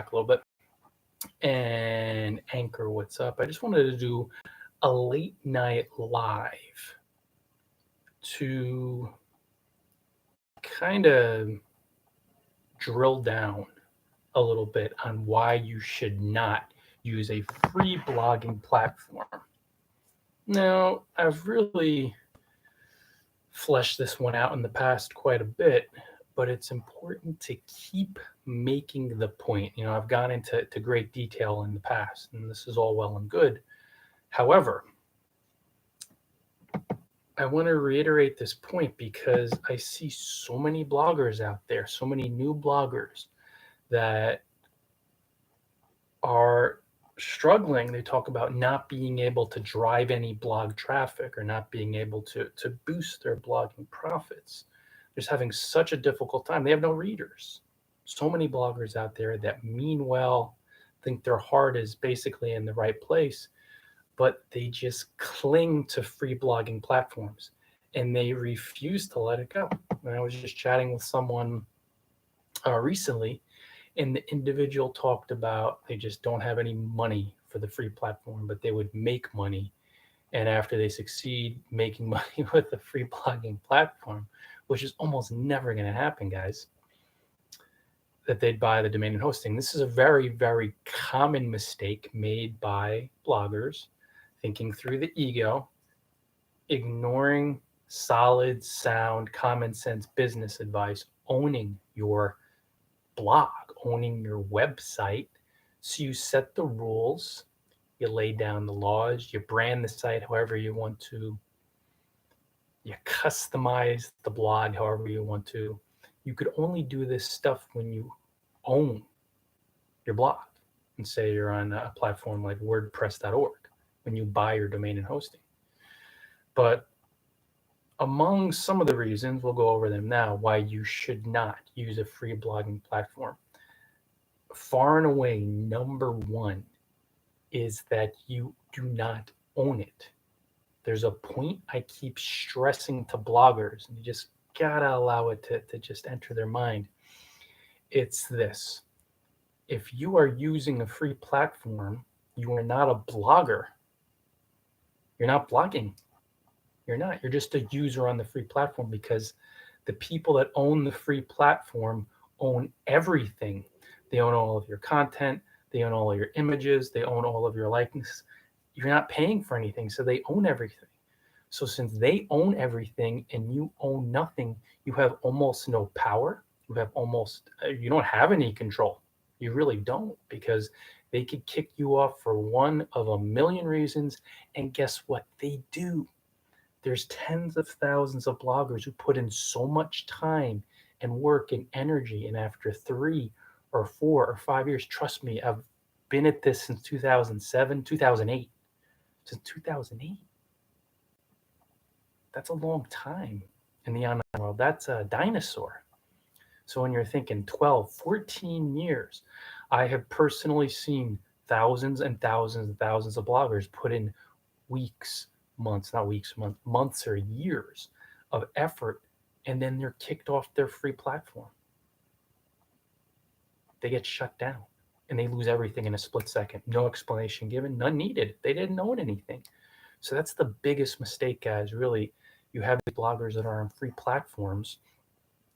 back a little bit. And Anchor, what's up? I just wanted to do a late night live to kind of drill down a little bit on why you should not use a free blogging platform. Now, I've really fleshed this one out in the past quite a bit, but it's important to keep making the point. I've gone into great detail in the past, and this is all well and good. However, I want to reiterate this point because I see so many bloggers out there, so many new bloggers that are struggling. They talk about not being able to drive any blog traffic or not being able to boost their blogging profits. They're just having such a difficult time. They have no readers. So many bloggers out there that mean well, think their heart is basically in the right place, but they just cling to free blogging platforms and they refuse to let it go. And I was just chatting with someone recently, and the individual talked about they just don't have any money for the free platform, but they would make money. And after they succeed making money with the free blogging platform, which is almost never going to happen, guys, that they'd buy the domain and hosting. This is a very, very common mistake made by bloggers, thinking through the ego, ignoring solid, sound, common sense business advice, owning your blog, owning your website. So you set the rules, you lay down the laws, you brand the site however you want to, you customize the blog however you want to. You could only do this stuff when you own your blog, and say you're on a platform like WordPress.org, when you buy your domain and hosting. But among some of the reasons, we'll go over them now, why you should not use a free blogging platform. Far and away, number one is that you do not own it. There's a point I keep stressing to bloggers, and you just gotta allow it to just enter their mind. It's this: if you are using a free platform, you are not a blogger. You're not blogging. You're not. You're just a user on the free platform, because the people that own the free platform own everything. They own all of your content. They own all of your images. They own all of your likeness. You're not paying for anything, so they own everything. So since they own everything and you own nothing, you have almost no power. You don't have any control. You really don't, because they could kick you off for one of a million reasons. And guess what? They do. There's tens of thousands of bloggers who put in so much time and work and energy, and after 3 or 4 or 5 years, trust me, I've been at this since 2007, 2008. Since 2008. That's a long time in the online world. That's a dinosaur. So when you're thinking 12, 14 years, I have personally seen thousands and thousands and thousands of bloggers put in months or years of effort, and then they're kicked off their free platform. They get shut down and they lose everything in a split second. No explanation given, none needed. They didn't own anything. So that's the biggest mistake, guys. Really, you have these bloggers that are on free platforms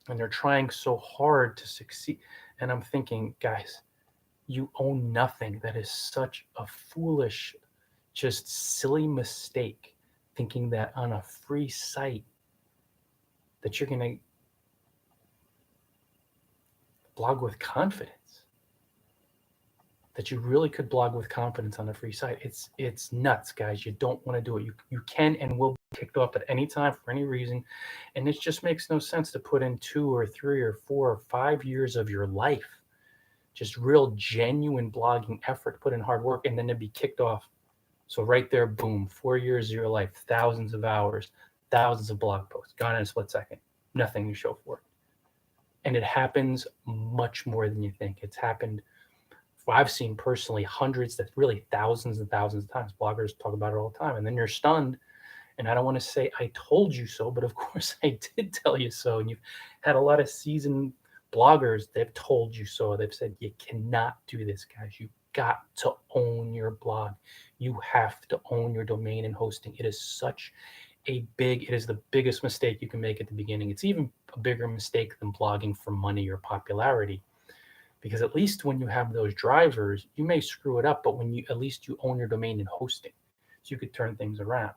and they're trying so hard to succeed. And I'm thinking, guys, you own nothing. That is such a foolish, just silly mistake, thinking that on a free site that you're going to blog with confidence, that you really could blog with confidence on a free site. It's nuts, guys. You don't want to do it. You can and will be kicked off at any time for any reason. And it just makes no sense to put in 2 or 3 or 4 or 5 years of your life, just real genuine blogging effort, put in hard work, and then to be kicked off. So right there, boom, 4 years of your life, thousands of hours, thousands of blog posts, gone in a split second, nothing to show for it. And it happens much more than you think. It's happened, I've seen personally, hundreds to really thousands and thousands of times. Bloggers talk about it all the time. And then you're stunned. And I don't want to say I told you so, but of course I did tell you so. And you've had a lot of seasoned bloggers, they've told you so. They've said, you cannot do this, guys. You got to own your blog. You have to own your domain and hosting. It is such it is the biggest mistake you can make at the beginning. It's even a bigger mistake than blogging for money or popularity, because at least when you have those drivers, you may screw it up, but at least you own your domain and hosting, so you could turn things around.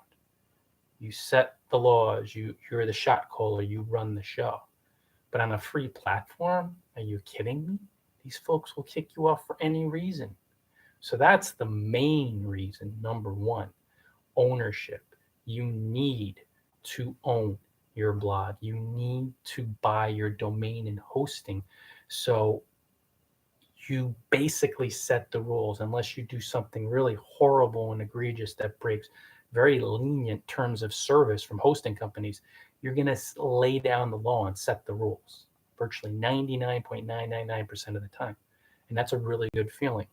You set the laws, you're the shot caller, you run the show. But on a free platform, are you kidding me? These folks will kick you off for any reason. So that's the main reason. Number one, ownership. You need to own your blog. You need to buy your domain and hosting. So you basically set the rules, unless you do something really horrible and egregious that breaks very lenient terms of service from hosting companies. You're going to lay down the law and set the rules virtually 99.999% of the time. And that's a really good feeling.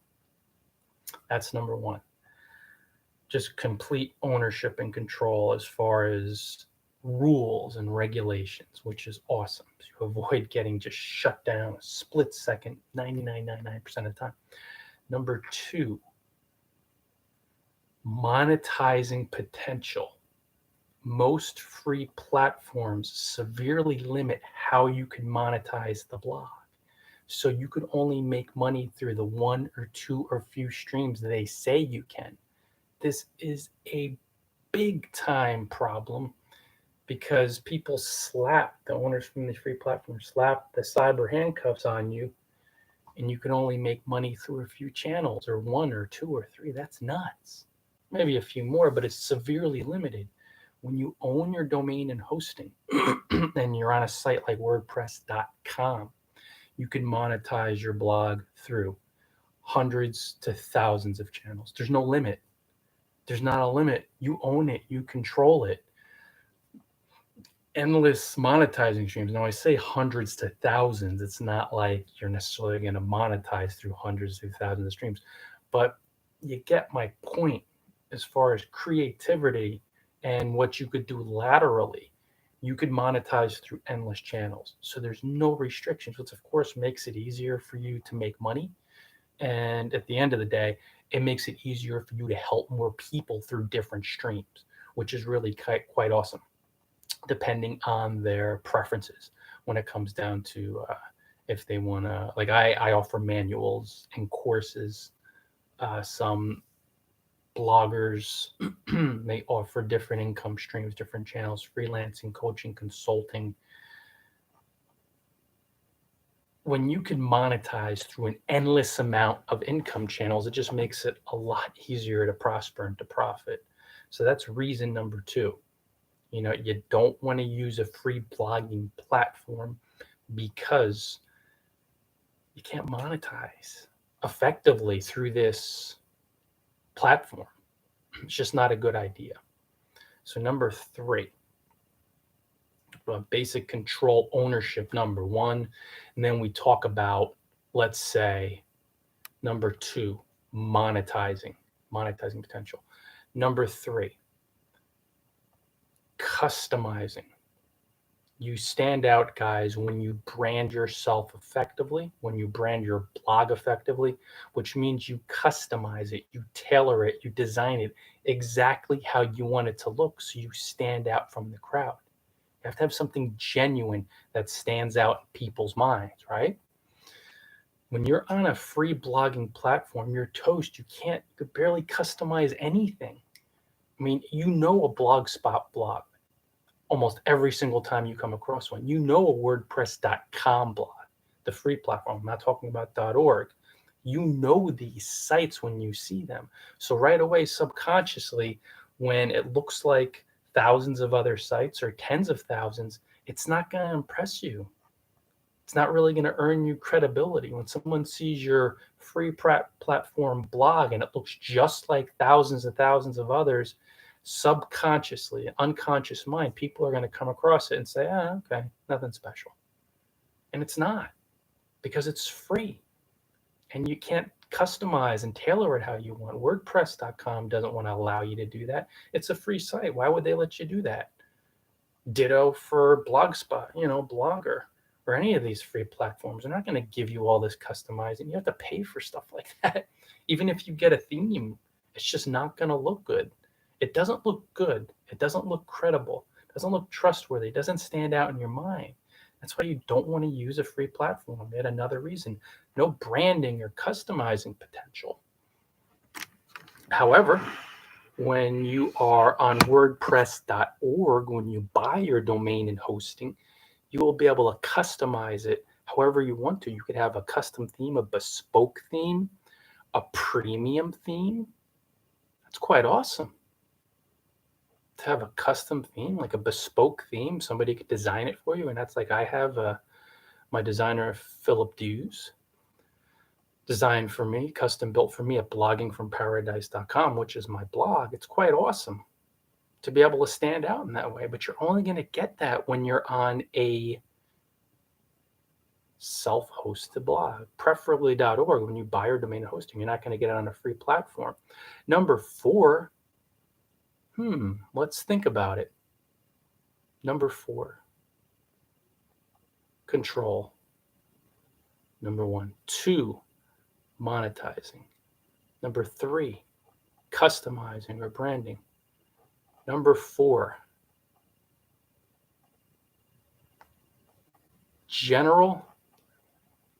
That's number one. Just complete ownership and control as far as rules and regulations, which is awesome. So you avoid getting just shut down a split second 99.99% of the time. Number two, monetizing potential. Most free platforms severely limit how you can monetize the blog. So you could only make money through the one or two or few streams they say you can. This is a big time problem, because people slap, the owners from the free platform slap the cyber handcuffs on you, and you can only make money through a few channels, or one or two or three. That's nuts. Maybe a few more, but it's severely limited. When you own your domain and hosting and you're on a site like WordPress.com, you can monetize your blog through hundreds to thousands of channels. There's no limit. There's not a limit. You own it. You control it. Endless monetizing streams. Now, I say hundreds to thousands. It's not like you're necessarily going to monetize through hundreds to thousands of streams, but you get my point as far as creativity and what you could do laterally. You could monetize through endless channels. So there's no restrictions, which of course makes it easier for you to make money. And at the end of the day, it makes it easier for you to help more people through different streams, which is really quite awesome, depending on their preferences when it comes down to if they want to, like I offer manuals and courses. Some bloggers may offer different income streams, different channels, freelancing, coaching, consulting. When you can monetize through an endless amount of income channels, it just makes it a lot easier to prosper and to profit. So that's reason number two. You don't want to use a free blogging platform because you can't monetize effectively through this platform. It's just not a good idea. So number three, basic control ownership, number one. And then we talk about, let's say, number two, monetizing potential. Number three, customizing. You stand out, guys, when you brand yourself effectively, when you brand your blog effectively, which means you customize it, you tailor it, you design it exactly how you want it to look, so you stand out from the crowd. You have to have something genuine that stands out in people's minds, right? When you're on a free blogging platform, you're toast. You could barely customize anything. I mean, a Blogspot blog almost every single time you come across one. A WordPress.com blog, the free platform. I'm not talking about .org. These sites when you see them. So right away, subconsciously, when it looks like thousands of other sites or tens of thousands, it's not going to impress you. It's not really going to earn you credibility. When someone sees your free platform blog and it looks just like thousands and thousands of others, subconsciously, unconscious mind, people are going to come across it and say, okay, nothing special. And it's not, because it's free and you can't customize and tailor it how you want. WordPress.com doesn't want to allow you to do that. It's a free site. Why would they let you do that? Ditto for Blogspot, Blogger. or any of these free platforms. They're not going to give you all this customizing. You have to pay for stuff like that. Even if you get a theme, it's just not going to look good. It doesn't look good. It doesn't look credible. It doesn't look trustworthy. It doesn't stand out in your mind. That's why you don't want to use a free platform. Yet another reason. No branding or customizing potential. However, when you are on WordPress.org, when you buy your domain and hosting, you will be able to customize it however you want to. You could have a custom theme, a bespoke theme, a premium theme. That's quite awesome. To have a custom theme, like a bespoke theme, somebody could design it for you. And that's like I have my designer, Philip Dews, designed for me, custom built for me at bloggingfromparadise.com, which is my blog. It's quite awesome to be able to stand out in that way, but you're only going to get that when you're on a self-hosted blog, preferably .org. When you buy your domain hosting, you're not going to get it on a free platform. Number 4, let's think about it. Number 4, control. Number 1. 2, monetizing. Number 3, customizing or branding. Number 4, general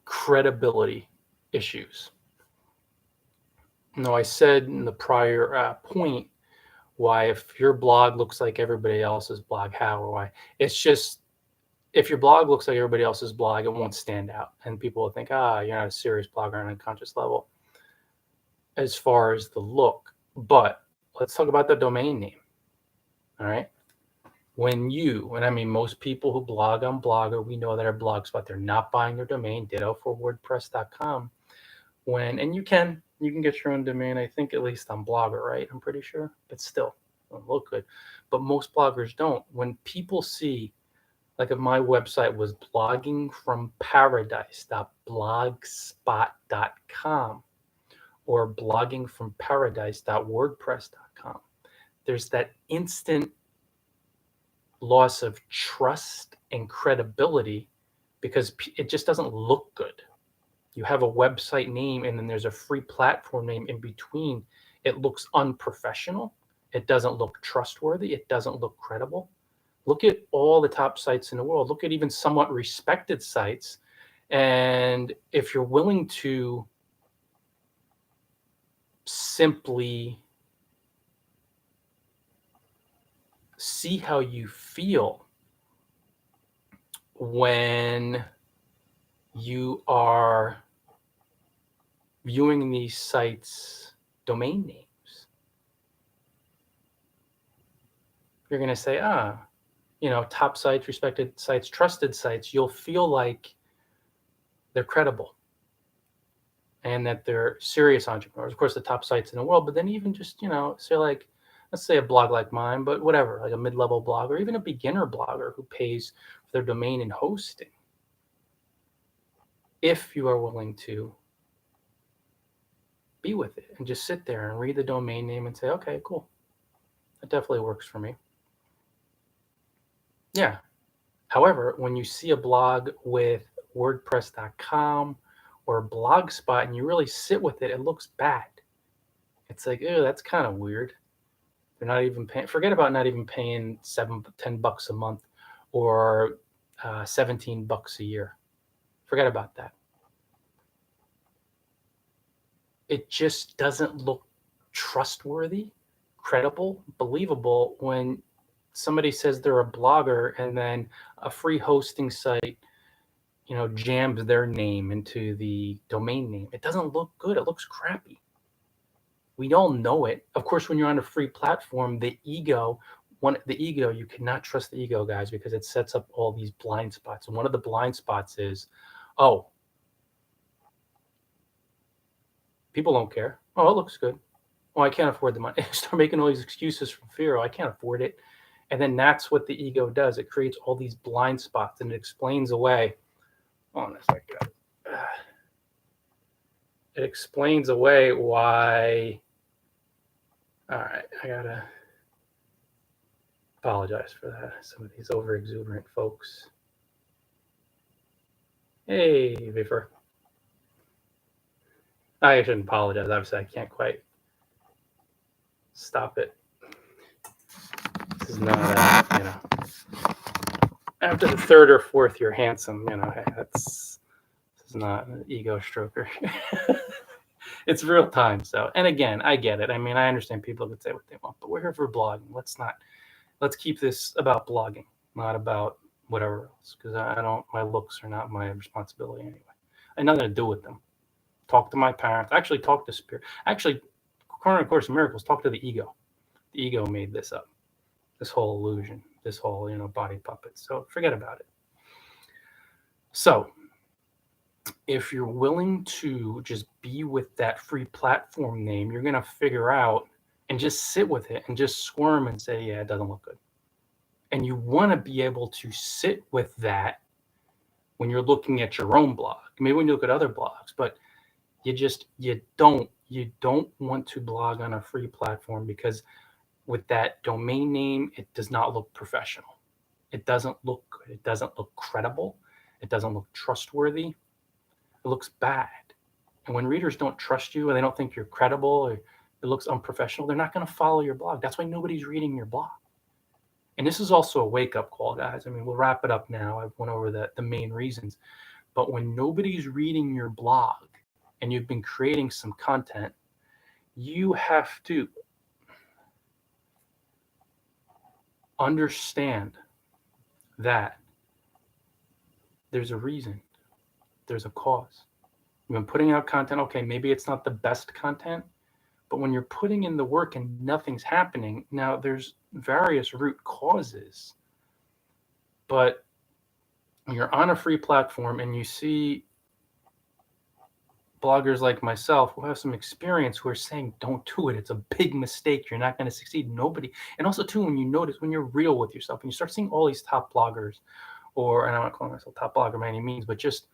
credibility issues. Now, I said in the prior point why if your blog looks like everybody else's blog, how or why. It's just if your blog looks like everybody else's blog, it won't stand out. And people will think, you're not a serious blogger on an unconscious level as far as the look. But let's talk about the domain name. All right. When and I mean most people who blog on Blogger, we know that our Blogspot, they're not buying their domain, ditto for WordPress.com. And you can get your own domain, I think, at least on Blogger, right? I'm pretty sure, but still, it won't look good. But most bloggers don't. When people see, like if my website was bloggingfromparadise.blogspot.com or bloggingfromparadise.wordpress.com, there's that instant loss of trust and credibility because it just doesn't look good. You have a website name and then there's a free platform name in between. It looks unprofessional. It doesn't look trustworthy. It doesn't look credible. Look at all the top sites in the world. Look at even somewhat respected sites. And if you're willing to simply see how you feel when you are viewing these sites' domain names, you're going to say, top sites, respected sites, trusted sites, you'll feel like they're credible and that they're serious entrepreneurs. Of course, the top sites in the world, but then even just, say like, let's say a blog like mine, but whatever, like a mid-level blogger, or even a beginner blogger who pays for their domain and hosting. If you are willing to be with it and just sit there and read the domain name and say, okay, cool. That definitely works for me. Yeah. However, when you see a blog with WordPress.com or Blogspot and you really sit with it, it looks bad. It's like, that's kind of weird. They're not even paying, forget about not even paying $10 a month or $17 a year. Forget about that. It just doesn't look trustworthy, credible, believable when somebody says they're a blogger and then a free hosting site, jams their name into the domain name. It doesn't look good. It looks crappy. We all know it. Of course, when you're on a free platform, the ego, you cannot trust the ego, guys, because it sets up all these blind spots. And one of the blind spots is, people don't care. Oh, it looks good. Oh, I can't afford the money. Start making all these excuses from fear. I can't afford it. And then that's what the ego does. It creates all these blind spots and it explains away. It explains away why. All right, I gotta apologize for that. Some of these over exuberant folks. Hey, Vifer. I shouldn't apologize. Obviously, I can't quite stop it. This is not, after the third or fourth, you're handsome. Hey, this is not an ego stroker. It's real time. So, and again, I get it. I mean, I understand people could say what they want, but we're here for blogging. Let's keep this about blogging, not about whatever else, because I don't, my looks are not my responsibility anyway. I have nothing to do with them. Talk to my parents. Actually, talk to spirit. Actually, according to Course in Miracles, talk to the ego. The ego made this up, this whole illusion, this whole, body puppets. So forget about it. So if you're willing to just be with that free platform name, you're going to figure out and just sit with it and just squirm and say, yeah, it doesn't look good. And you want to be able to sit with that when you're looking at your own blog, maybe when you look at other blogs, but you don't want to blog on a free platform, because with that domain name, it does not look professional. It doesn't look good. It doesn't look credible. It doesn't look trustworthy. It looks bad. And when readers don't trust you and they don't think you're credible, or it looks unprofessional, they're not going to follow your blog. That's why nobody's reading your blog. And this is also a wake-up call, guys. I mean, we'll wrap it up now. I've went over the main reasons. But when nobody's reading your blog and you've been creating some content, you have to understand that there's a reason, there's a cause. You've been putting out content. Okay, maybe it's not the best content, but when you're putting in the work and nothing's happening, now there's various root causes. But when you're on a free platform and you see bloggers like myself who have some experience who are saying, don't do it, it's a big mistake, you're not going to succeed. Nobody. And also too, when you notice, when you're real with yourself and you start seeing all these top bloggers, or, and I'm not calling myself top blogger by any means, but just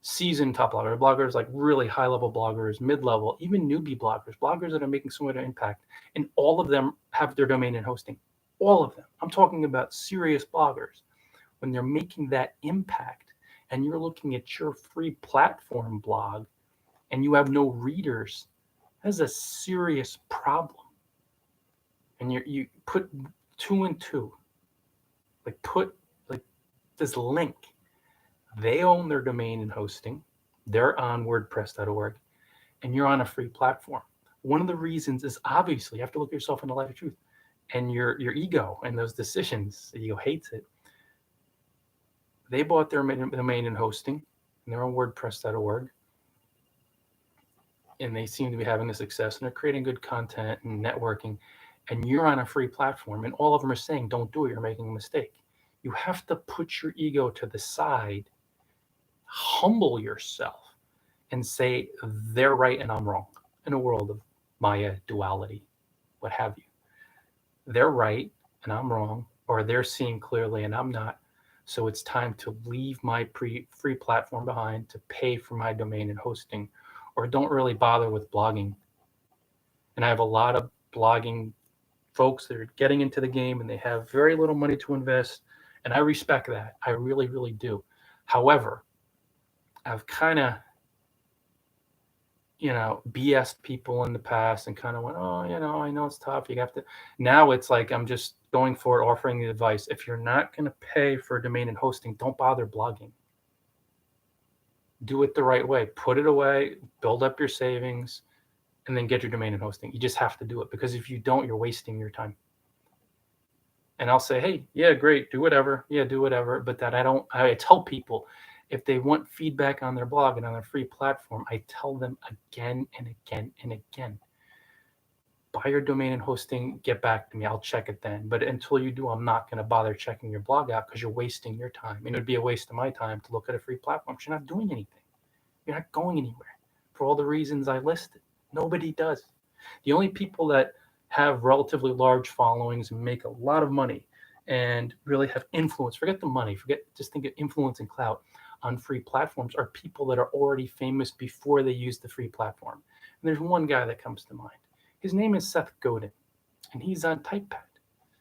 seasoned top bloggers, like really high level bloggers, mid-level, even newbie bloggers that are making so much impact, and all of them have their domain and hosting. All of them. I'm talking about serious bloggers. When they're making that impact and you're looking at your free platform blog and you have no readers, that's a serious problem. And you put two and two, like put like this link. They own their domain and hosting. They're on WordPress.org, and you're on a free platform. One of the reasons is obviously you have to look at yourself in the light of truth, and your ego and those decisions. The ego hates it. They bought their domain and hosting, and they're on WordPress.org, and they seem to be having the success, and they're creating good content and networking. And you're on a free platform, and all of them are saying, "Don't do it. You're making a mistake." You have to put your ego to the side, humble yourself, and say, they're right and I'm wrong, in a world of Maya, duality, what have you. They're right and I'm wrong, or they're seeing clearly and I'm not. So it's time to leave my free platform behind to pay for my domain and hosting, or don't really bother with blogging. And I have a lot of blogging folks that are getting into the game and they have very little money to invest. And I respect that. I really, really do. However, I've kind of, BS'd people in the past and kind of went, oh, I know it's tough. You have to. Now it's like I'm just going for it, offering the advice. If you're not going to pay for domain and hosting, don't bother blogging. Do it the right way. Put it away, build up your savings, and then get your domain and hosting. You just have to do it, because if you don't, you're wasting your time. And I'll say, hey, yeah, great, do whatever. Yeah, do whatever. But that I tell people, if they want feedback on their blog and on their free platform, I tell them again and again and again, buy your domain and hosting, get back to me. I'll check it then. But until you do, I'm not going to bother checking your blog out, because you're wasting your time. And it would be a waste of my time to look at a free platform. You're not doing anything. You're not going anywhere for all the reasons I listed. Nobody does. The only people that have relatively large followings and make a lot of money and really have influence, forget the money, just think of influence and clout on free platforms, are people that are already famous before they use the free platform. And there's one guy that comes to mind. His name is Seth Godin, and he's on TypePad,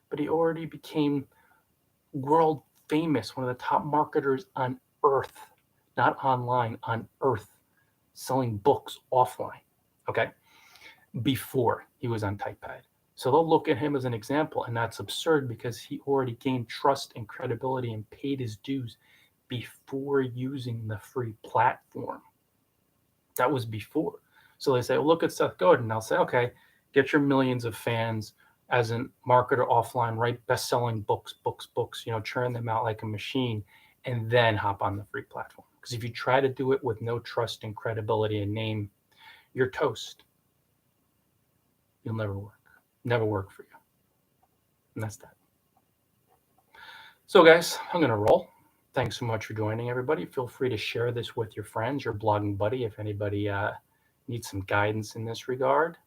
but he already became world famous, one of the top marketers on earth not online, on earth, selling books offline, okay, before he was on Typepad. So they'll look at him as an example, and that's absurd because he already gained trust and credibility and paid his dues before using the free platform. That was before. So they say, well, look at Seth Godin. I'll say, okay, get your millions of fans as a marketer offline, write best-selling books, churn them out like a machine, and then hop on the free platform. Because if you try to do it with no trust and credibility and name, you're toast. You'll never work for you. And that's that. So guys, I'm going to roll. Thanks so much for joining, everybody. Feel free to share this with your friends, your blogging buddy, if anybody needs some guidance in this regard.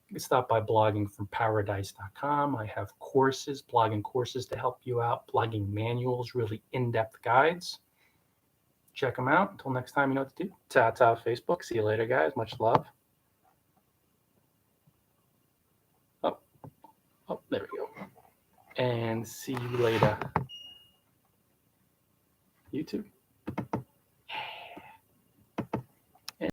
You can stop by bloggingfromparadise.com. I have courses, blogging courses to help you out, blogging manuals, really in-depth guides. Check them out. Until next time, you know what to do. Ta-ta, Facebook. See you later, guys. Much love. Oh, there we go. And see you later. YouTube.